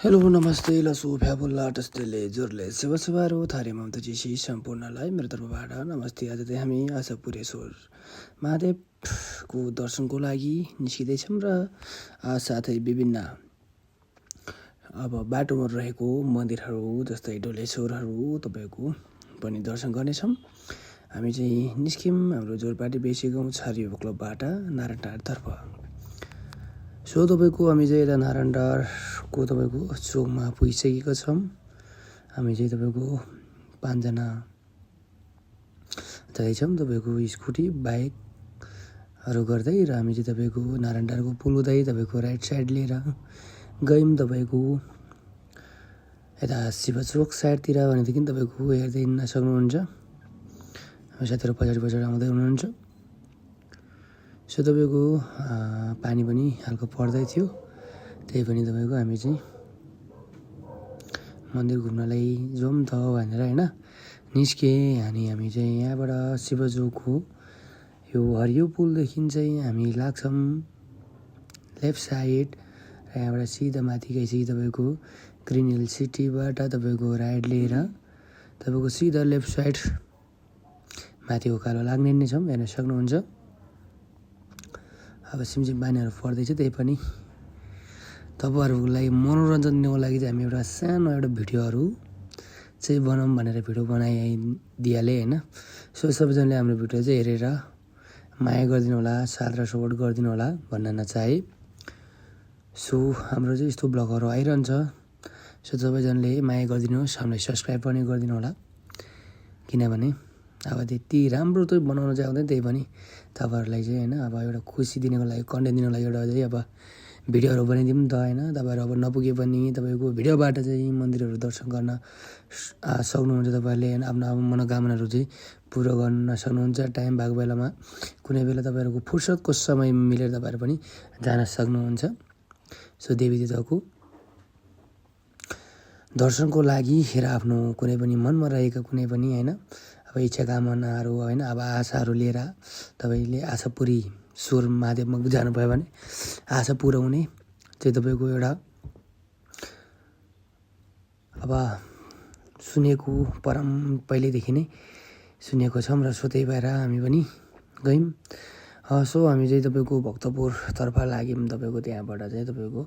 Hello नमस्ते लसु फ्याबुल्ला टस्टेले जोरले सेवासेवारो थारे ममताजीसी सम्पूर्णलाई मेरो तर्फबाट नमस्ते। आज चाहिँ हामी आशापुरेश्वर महादेवको दर्शनको लागि निस्किँदैछौँ र साथै विभिन्न अब बाटोमा रहेको मन्दिरहरू जस्तै डोलेश्वरहरू तपाईँको पनि दर्शन गर्नेछौँ। हामी चाहिँ निस्क्यौँ हाम्रो जोरपाटी बेसी गाउँ छारियो क्लबबाट नारायणटारतर्फ। सो तपाईँको हामी चाहिँ यता नारायणटारको तपाईँको चोकमा पुगिसकेका छौँ। हामी चाहिँ तपाईँको 5 जना जाँदैछौँ तपाईँको स्कुटी बाइकहरू गर्दै र हामी चाहिँ तपाईँको नारायणटारको पुल हुँदै तपाईँको राइट साइड लिएर गयौँ तपाईँको यता शिवचोक साइडतिर भनेदेखि तपाईँको हेर्दै हिँड्न सक्नुहुन्छ। हामी साथीहरू पछाडि आउँदै हुनुहुन्छ। सो तपाईँको पानी पनि हल्का पर्दै थियो, त्यही पनि तपाईँको हामी चाहिँ मन्दिर घुम्नलाई जाउँ त भनेर होइन निस्केँ। अनि हामी चाहिँ यहाँबाट शिवचोकको यो हरियो पुलदेखि चाहिँ हामी लाग्छौँ लेफ्ट साइड र यहाँबाट सिधा माथि गइसकेपछि तपाईँको ग्रिन हिल सिटीबाट तपाईँको राइट लिएर तपाईँको सिधा लेफ्ट साइड माथि उकालो लाग्ने नै छौँ, हेर्न सक्नुहुन्छ। अब सिमसिम पानीहरू पर्दैछ, त्यही पनि तपाईँहरूलाई मनोरञ्जन दिनको लागि चाहिँ हामी एउटा सानो भिडियोहरू चाहिँ बनाऊँ भनेर भिडियो बनाइदिइहालेँ होइन। सो सबैजनाले हाम्रो भिडियो चाहिँ हेरेर माया गरिदिनु होला, साथ र सपोर्ट गरिदिनु होला भन्न नचाहे। सो हाम्रो चाहिँ यस्तो ब्लगहरू आइरहन्छ। सो सबैजनाले माया गरिदिनुहोस्, हामीलाई सब्सक्राइब पनि गरिदिनु होला, किनभने अब त्यति राम्रो त बनाउन चाहिँ आउँदैन, त्यही पनि तपाईँहरूलाई चाहिँ होइन अब एउटा खुसी दिनको लागि कन्टेन्ट दिनको लागि एउटा चाहिँ अब भिडियोहरू बनाइदिउँ त होइन। तपाईँहरू अब नपुगे पनि तपाईँको भिडियोबाट चाहिँ मन्दिरहरू दर्शन गर्न सक्नुहुन्छ। तपाईँहरूले होइन आफ्नो आफ्नो मनोकामनाहरू चाहिँ पुरा गर्न सक्नुहुन्छ। टाइम भएको बेलामा कुनै बेला तपाईँहरूको फुर्सदको समय मिलेर तपाईँहरू पनि जान सक्नुहुन्छ। सो देवी देवताको दर्शनको लागि र आफ्नो कुनै पनि मनमा रहेका कुनै पनि होइन अब इच्छा कामनाहरू होइन अब आशाहरू लिएर तपाईँले आशापुरेश्वर महादेवमा जानुभयो भने आशा पुऱ्याउने चाहिँ तपाईँको एउटा अब सुनेको पहिल्यैदेखि नै सुनेको छौँ र सो त्यही भएर हामी पनि गयौँ। सो हामी चाहिँ तपाईँको भक्तपुरतर्फ लाग्यौँ। तपाईँको त्यहाँबाट चाहिँ तपाईँको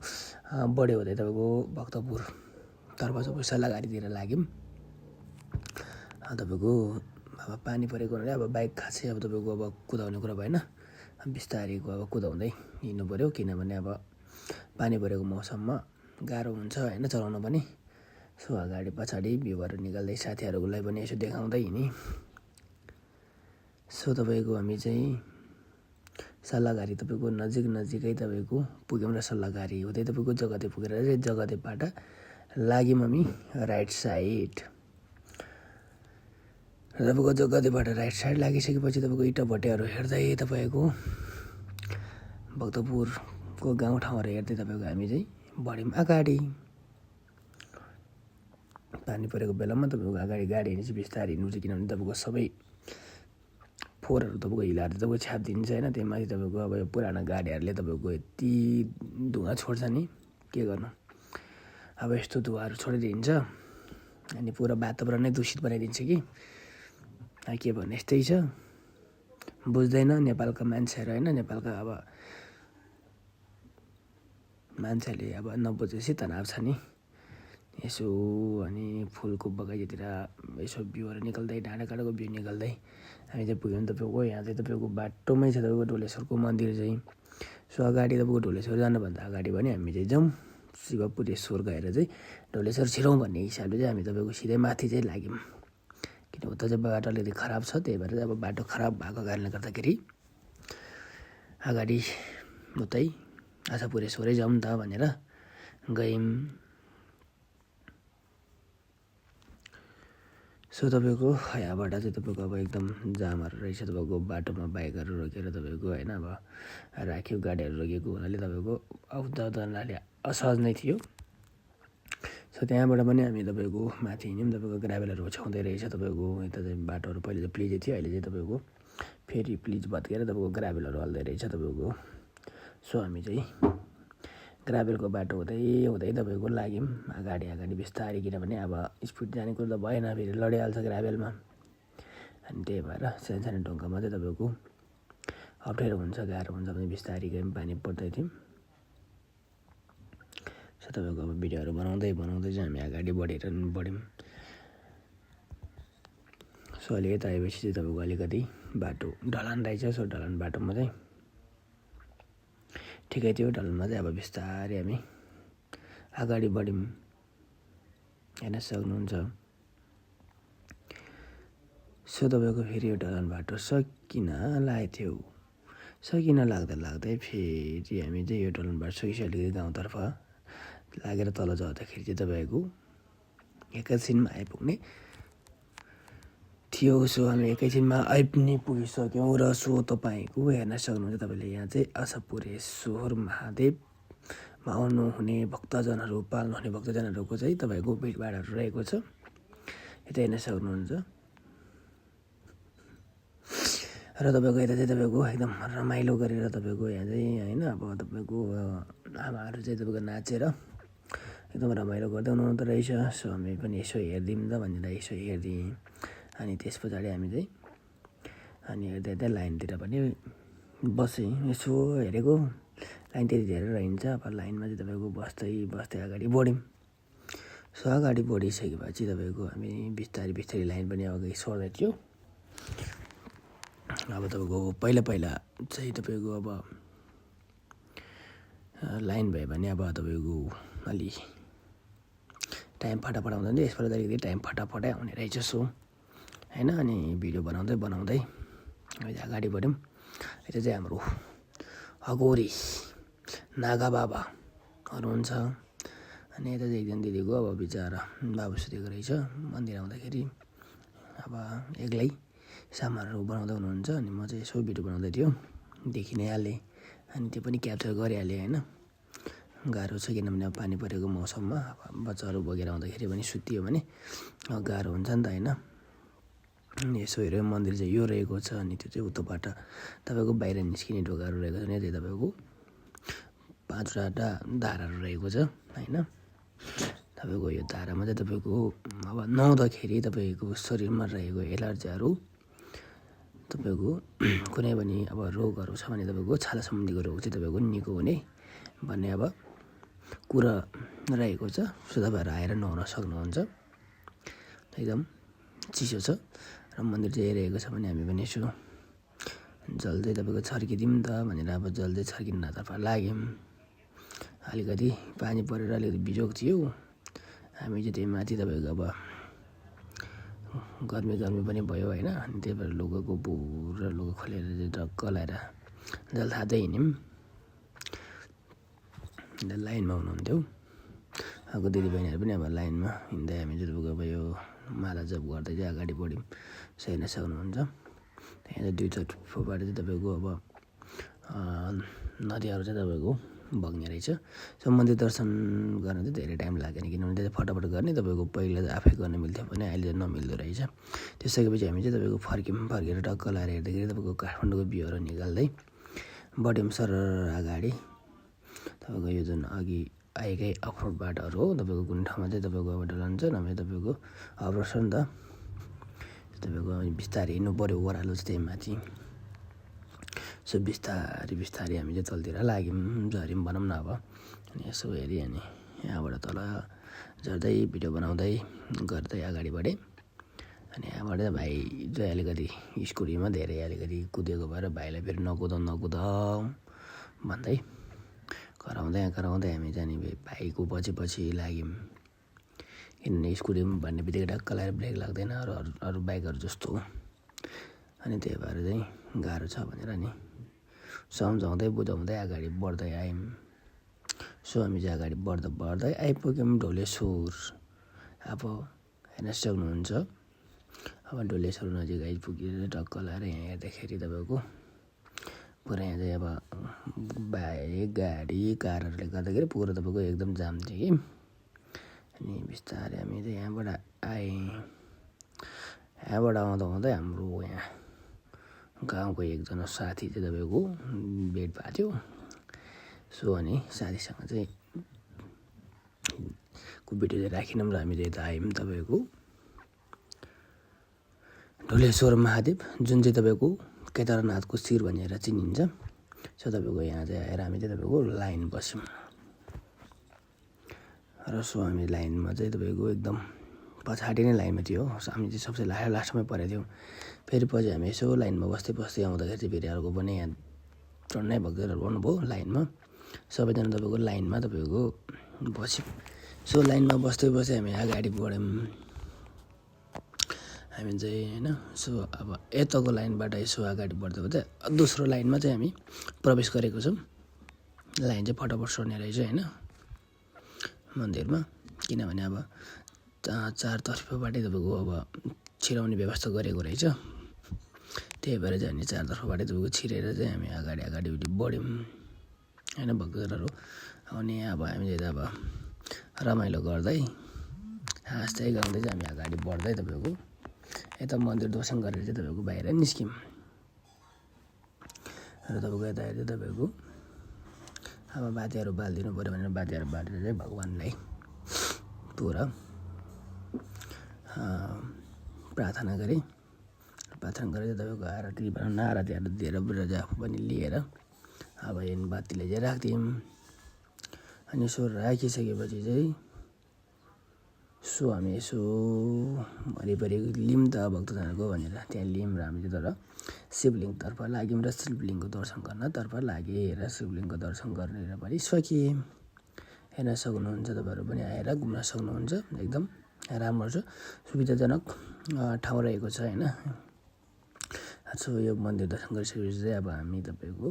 बढ्यो हुँदै तपाईँको भक्तपुरतर्फ चाहिँ सल्लाहगारीतिर लाग्यौँ। तपाईँको अब पानी परेको हुनाले अब बाइक खासै अब तपाईँको अब कुदाउने कुरा भएन, बिस्तारीको अब कुदाउँदै हिँड्नु पऱ्यो, किनभने अब पानी परेको मौसममा गाह्रो हुन्छ होइन चलाउन पनि। सो अगाडि पछाडि भ्यूहरू निकाल्दै साथीहरूलाई पनि यसो देखाउँदै हिँडेँ। सो तपाईँको हामी चाहिँ सल्लाहगारी तपाईँको नजिकै तपाईँको पुग्यौँ र सल्लाहगारी हुँदै तपाईँको जगते पुगेर चाहिँ जगतेबाट लाग्यौँ हामी राइट साइड। र तपाईँको जगतेबाट राइट साइड लागिसकेपछि तपाईँको इटाभट्टेहरू हेर्दै तपाईँको भक्तपुरको गाउँठाउँहरू हेर्दै तपाईँको हामी चाहिँ बढ्यौँ अगाडि। पानी परेको बेलामा तपाईँको अगाडि गाडी हिँड्छ बिस्तारै हिँड्नु चाहिँ, किनभने तपाईँको सबै फोहोरहरू तपाईँको हिलाएर तपाईँको छ्यापिदिन्छ होइन। त्यहीमाथि तपाईँको अब यो पुरानो गाडीहरूले तपाईँको यति धुवा छोड्छ नि के गर्नु। अब यस्तो धुवाहरू छोडेर हिँड्छ अनि पुरा वातावरण नै दूषित बनाइदिन्छ कि के भन्ने, यस्तै छ बुझ्दैन नेपालका मान्छेहरू होइन। नेपालका अब मान्छेहरूले अब नबुझेपछि तनाव छ नि। यसो अनि फुलको बगैँचातिर यसो बिउहरू निकाल्दै डाँडाकाँडाको बिउ निकाल्दै हामी चाहिँ पुग्यौँ तपाईँको यहाँ चाहिँ तपाईँको बाटोमै छ तपाईँको डोलेश्वरको मन्दिर चाहिँ। सो अगाडि तपाईँको डोलेश्वर जानुभन्दा अगाडि पनि हामी चाहिँ जाउँ शिवपुरेश्वर गएर चाहिँ डोलेश्वर छिरौँ भन्ने हिसाबले चाहिँ हामी तपाईँको सिधै माथि चाहिँ लाग्यौँ, किन उता चाहिँ बाटो अलिकति खराब छ, त्यही भएर अब बाटो खराब भएको कारणले गर्दाखेरि अगाडि उतै आशापुरेश्वरै जाउँ त भनेर गयौँ। सो तपाईँको यहाँबाट चाहिँ तपाईँको अब एकदम जामहरू रहेछ तपाईँको बाटोमा बाइकहरू रोकेर तपाईँको होइन अब राख्यो गाडीहरू रोकेको हुनाले तपाईँको आउँदा जाँदाले असहज नै थियो। सो त्यहाँबाट पनि हामी तपाईँको माथि हिँड्यौँ। तपाईँको ग्राभेलहरू छाउँदै रहेछ तपाईँको यता चाहिँ बाटोहरू पहिले चाहिँ प्लिजै थियो, अहिले चाहिँ तपाईँको फेरि प्लिज भत्केर तपाईँको ग्राभेलहरू हाल्दै रहेछ तपाईँको। सो हामी चाहिँ ग्राभेलको बाटो हुँदै हुँदै तपाईँको लाग्यौँ अगाडि बिस्तारै, किनभने अब स्पिड जाने कुरो त भएन, फेरि लडिहाल्छ ग्राभेलमा। अनि त्यही भएर सानो ढुङ्गामा चाहिँ तपाईँको अप्ठ्यारो हुन्छ, गाह्रो हुन्छ भने बिस्तारै गयौँ, पानी पर्दै थियो। सो तपाईँको अब भिडियोहरू बनाउँदै चाहिँ हामी अगाडि बढ्यौँ। सो अलिकति आएपछि चाहिँ तपाईँको अलिकति बाटो ढलान रहेछ। सो ढलान बाटोमा चाहिँ ठिकै थियो, ढलानमा चाहिँ अब बिस्तारै हामी अगाडि बढ्यौँ, हेर्न सक्नुहुन्छ। सो तपाईँको फेरि यो ढलान बाटो सकिन लाग्दै फेरि हामी चाहिँ यो ढलान बाटो सकिसकेको गाउँतर्फ लागेर तल झर्दाखेरि चाहिँ तपाईँको एकैछिनमा आइपुग्ने थियो। सो हामी एकैछिनमा पुगिसक्यौँ र सो तपाईँको हेर्न सक्नुहुन्छ तपाईँले यहाँ चाहिँ आशापुरेश्वर महादेवमा आउनुहुने भक्तजनहरू, पाल्नुहुने भक्तजनहरूको चाहिँ तपाईँको भिडभाडहरू रहेको छ, यता हेर्न सक्नुहुन्छ। र तपाईँको यता चाहिँ तपाईँको एकदम रमाइलो गरेर तपाईँको यहाँ चाहिँ होइन, अब तपाईँको आमाहरू चाहिँ तपाईँको नाचेर एकदम रमाइलो गर्दै हुनुहुँदो रहेछ। सो हामी पनि यसो हेरिदिउँ त भनेर यसो हेरिदिएँ। अनि त्यस पछाडि हामी चाहिँ अनि हेर्दै लाइनतिर पनि बसेँ, यसो हेरेको लाइन त्यति धेरै रहन्छ। अब लाइनमा चाहिँ तपाईँको बस्दै अगाडि बढ्यौँ। सो अगाडि बढिसकेपछि तपाईँको हामी बिस्तारै लाइन पनि अगाडि सर्दै थियो। अब तपाईँको पहिला चाहिँ तपाईँको अब लाइन भयो भने अब तपाईँको अलि टाइम फटाफट आउँदैन, यसबाट अलिकति टाइम फटाफटै आउने रहेछ। सो होइन, अनि भिडियो बनाउँदै अहिले अगाडि बढ्यौँ। यता चाहिँ हाम्रो अघोरी नागा बाबा हुनुहुन्छ। अनि यता चाहिँ एकजना दिदीको अब बिचरा बाबु सुतेको रहेछ। मन्दिर आउँदाखेरि अब एक्लै सामानहरू बनाउँदै हुनुहुन्छ। अनि म चाहिँ यसो भिडियो बनाउँदै थियो, देखि नै हालेँ अनि त्यो पनि क्याप्चर गरिहालेँ होइन। गाह्रो छ, किनभने अब पानी परेको मौसममा अब बच्चाहरू बोकेर आउँदाखेरि पनि सुत्तियो भने गाह्रो हुन्छ नि त होइन। यसो हेऱ्यो मन्दिर चाहिँ यो रहेको छ। अनि त्यो चाहिँ उत्तोबाट तपाईँको बाहिर निस्किने ढोकाहरू रहेको छ, चाहिँ तपाईँको 5वटा धाराहरू रहेको छ होइन। तपाईँको यो धारामा चाहिँ तपाईँको अब नुहाउँदाखेरि तपाईँको शरीरमा रहेको एलर्जीहरू, तपाईँको कुनै पनि अब रोगहरू छ भने तपाईँको छाला सम्बन्धीको रोग चाहिँ तपाईँको निको हुने भन्ने अब कुरा रहेको छ। सो तपाईँहरू आएर नुहाउन सक्नुहुन्छ, एकदम चिसो छ र मन्दिर चाहिँ हेरेको छ भने हामी पनि यसो जल चाहिँ तपाईँको छर्किदिउँ त भनेर अब जल चाहिँ छर्किनतर्फ लाग्यौँ। अलिकति पानी परेर अलिकति बिजोग थियो। हामी चाहिँ त्यही माथि तपाईँको अब गर्मी पनि भयो होइन। अनि त्यही भएर लुगाको पुरा लुगा खोलेर चाहिँ टक्क लाएर जल थाप्दै हिँड्यौँ। लाइनमा हुनुहुन्थ्यो अर्को दिदीबहिनीहरू पनि। अब लाइनमा हिँड्दै हामी चाहिँ तपाईँको अब यो माला जप गर्दै चाहिँ अगाडि बढ्यौँ। सो हेर्न सक्नुहुन्छ त्यहाँ चाहिँ दुई तर्फबाट चाहिँ तपाईँको अब नदीहरू चाहिँ तपाईँको बग्ने रहेछ। सो मन्दिर दर्शन गर्न चाहिँ धेरै टाइम लागेन, किनभने त्यो फटाफट गर्ने तपाईँको पहिला चाहिँ आफै गर्न मिल्थ्यो भने अहिले चाहिँ नमिल्दो रहेछ। त्यो सकेपछि हामी चाहिँ तपाईँको फर्केर टक्क लाएर हेर्दाखेरि तपाईँको काठमाडौँको भ्यूहरू निकाल्दै बढ्यौँ सर अगाडि। तपाईँको यो जुन अघि आएकै अफरोड बाटोहरू हो, तपाईँको कुनै ठाउँमा चाहिँ तपाईँको अब ढलान छ, नभए तपाईँको अफरोड छ नि त। तपाईँको बिस्तारै हिँड्नु पऱ्यो, ओह्रालो चाहिँ त्यही माथि। सो बिस्तारै हामी चाहिँ तलतिर लाग्यौँ, झऱ्यौँ भनौँ न अब। अनि यसो हेरेँ अनि यहाँबाट तल झर्दै भिडियो बनाउँदै गर्दै अगाडि बढेँ। अनि यहाँबाट भाइ चाहिँ अलिकति स्कुटीमा धेरै अलिकति कुदेको भएर भाइलाई फेरि नकुदाऊ भन्दै कराउँदै हामी जाने भाइको पछि लाग्यौँ। किनभने स्कुटीमा भन्ने बित्तिकै ढक्क लगाएर ब्रेक लाग्दैन अरू बाइकहरू जस्तो। अनि त्यही भएर चाहिँ गाह्रो छ भनेर नि सम्झाउँदै बुझाउँदै अगाडि बढ्दै आयौँ। सो हामी चाहिँ अगाडि बढ्दै आइपुग्यौँ डोलेश्वर। अब हेर्न सक्नुहुन्छ अब डोलेश्वर नजिक आइपुगेर टक्क लगाएर यहाँ हेर्दाखेरि तपाईँको पुरा यहाँ चाहिँ अब बाइक गाडी कारहरूले गर्दाखेरि पुरा तपाईँको एकदम जाम थियो कि। अनि बिस्तारै हामी चाहिँ यहाँबाट आउँदा हाम्रो यहाँ गाउँको एकजना साथी चाहिँ तपाईँको भेट भएको थियो। सो अनि साथीसँग चाहिँ भिडियो चाहिँ राखेनौँ र हामी चाहिँ यता आयौँ तपाईँको ढोलेश्वर महादेव जुन चाहिँ तपाईँको केदारनाथको शिर भनेर चिनिन्छ। सो तपाईँको यहाँ चाहिँ आएर हामी चाहिँ तपाईँको लाइन बस्यौँ र सो हामी लाइनमा चाहिँ तपाईँको एकदम पछाडि नै लाइनमा थियो। हामी चाहिँ सबसे लास्टमै परेको थियौँ। फेरि पछि हामी यसो लाइनमा बस्दै बस्दै आउँदाखेरि चाहिँ फेरि अर्को पनि यहाँ चढ्नै भक्तहरू आउनुभयो लाइनमा। सबैजना तपाईँको लाइनमा तपाईँको बस्यौँ। सो लाइनमा बस्दै बस्दै हामी अगाडि बढ्यौँ हामी चाहिँ होइन। सो अब यताको लाइनबाट यसो अगाडि बढ्दै बढ्दै दोस्रो लाइनमा चाहिँ हामी प्रवेश गरेको छौँ। लाइन चाहिँ फटाफट सर्ने रहेछ होइन मन्दिरमा, किनभने अब चारतर्फबाटै तपाईँको अब छिराउने व्यवस्था गरेको रहेछ। त्यही भएर चाहिँ हामी चारतर्फबाटै तपाईँको छिरेर चाहिँ हामी अगाडि बढ्यौँ होइन भक्तजनहरू आउने। अब हामीले अब रमाइलो गर्दै हाँस्दै गाउँदै चाहिँ हामी अगाडि बढ्दै तपाईँको यता मन्दिर दर्शन गरेर चाहिँ तपाईँको बाहिर निस्क्यौँ। र तपाईँको यता हेर्दै तपाईँको अब बाजेहरू बालिदिनु पऱ्यो भनेर बाजेहरू बालेर चाहिँ भगवान्लाई पुरा प्रार्थना गरेँ। प्रार्थना गरेर तपाईँको आरती भनौँ न, आरतीहरू दिएर बुढा आफू पनि लिएर अब हेर्नु बातीले चाहिँ राख्थ्यौँ। अनि यसो राखिसकेपछि चाहिँ सो हामी यसो वरिपरि लियौँ त भक्तजनको भनेर त्यहाँ लियौँ र हामी चाहिँ तर शिवलिङ्गतर्फ लाग्यौँ र शिवलिङ्गको दर्शन गर्नतर्फ लागेँ र शिवलिङ्गको दर्शन गरेर पनि सकिएँ। हेर्न सक्नुहुन्छ तपाईँहरू पनि आएर घुम्न सक्नुहुन्छ। एकदम राम्रो छ, सुविधाजनक ठाउँ रहेको छ होइन। सो यो मन्दिर दर्शन गरिसकेपछि चाहिँ अब हामी तपाईँको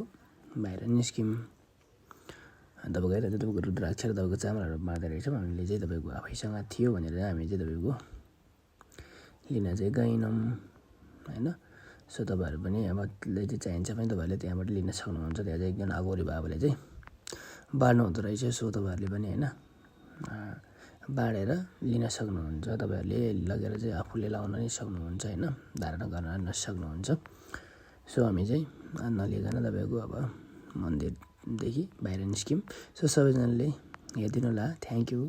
बाहिर निस्क्यौँ। तपाईँको यता चाहिँ तपाईँको रुद्राक्ष र तपाईँको चामलहरू मार्दै रहेछौँ। हामीले चाहिँ तपाईँको आफैसँग थियो भनेर हामी चाहिँ तपाईँको लिन चाहिँ गएनौँ होइन। सो तपाईँहरू पनि अब चाहिँ चाहिन्छ भने तपाईँहरूले त्यहाँबाट लिन सक्नुहुन्छ। त्यहाँ चाहिँ एकजना अगौरी बाबाले चाहिँ बाँड्नु हुँदो रहेछ। सो तपाईँहरूले पनि होइन बाँडेर लिन सक्नुहुन्छ। तपाईँहरूले लगेर चाहिँ आफूले लाउन नै सक्नुहुन्छ होइन, धारणा गर्न सक्नुहुन्छ। सो हामी चाहिँ नलिकन तपाईँको अब मन्दिरदेखि बाहिर निस्क्यौँ। सो सबैजनाले हेरिदिनु होला। Thank you.